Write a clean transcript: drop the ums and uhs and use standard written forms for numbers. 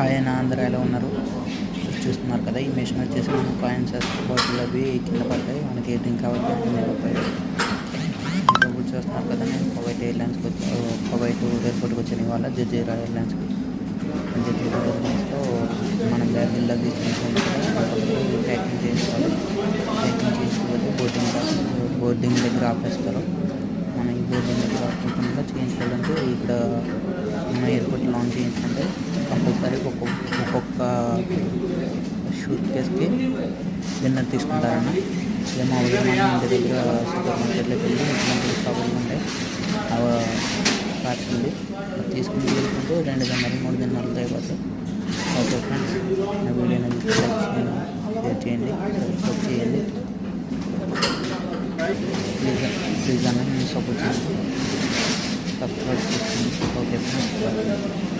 ఆయన అందరూ ఎలా ఉన్నారు చూస్తున్నారు కదా. ఈ మిషన్ వచ్చేసి మనం కాయిన్స్ బాటిల్ అవి కింద పడతాయి, మనకి ఏ డ్రింక్ కావాలి రూపాయలు. ఇంకా ఇప్పుడు చూస్తున్నారు కదా, నేను కువైట్ ఎయిర్లైన్స్కి కువైట్ ఎయిర్పోర్ట్కి వచ్చాను ఇవాళ, జజీరా ఎయిర్లైన్స్కి. జజీరా ఎయిర్లైన్స్లో మనం బ్యాగుల్లో తీసుకుని ప్యాకింగ్ చేసుకోవాలి. ప్యాకింగ్ చేసుకోకపోతే బోర్డింగ్ దగ్గర ఆపేస్తారు. మనం ఈ బోర్డింగ్ దగ్గర ఆపకుండా చేయించుకోవాలంటే ఇక్కడ మన ఎయిర్పోర్ట్ లాంచ్ చేయించుకుంటే కంపల్సరీ ఒక్కొక్క షూట్ కేస్కి డిన్నర్ తీసుకుంటారన్న. ఇదే మామూలుగా మన ఇంటి దగ్గర సూపర్ మార్కెట్లోకి వెళ్ళి ఇట్లాంటి షాపులు ఉంటాయి, పార్సల్ది తీసుకుని తీసుకుంటూ 2 గంటలు 3 గంటలతో అయిపోతాయి. ఓకే ఫ్రెండ్స్, నా వీడియోని షేర్ చేయండి, సబ్స్క్రైబ్ చేయండి. ప్లీజ్ అన్న, నేను సపోర్ట్ చేయండి, సబ్స్క్రైబ్ చేసుకోండి. Okay friends.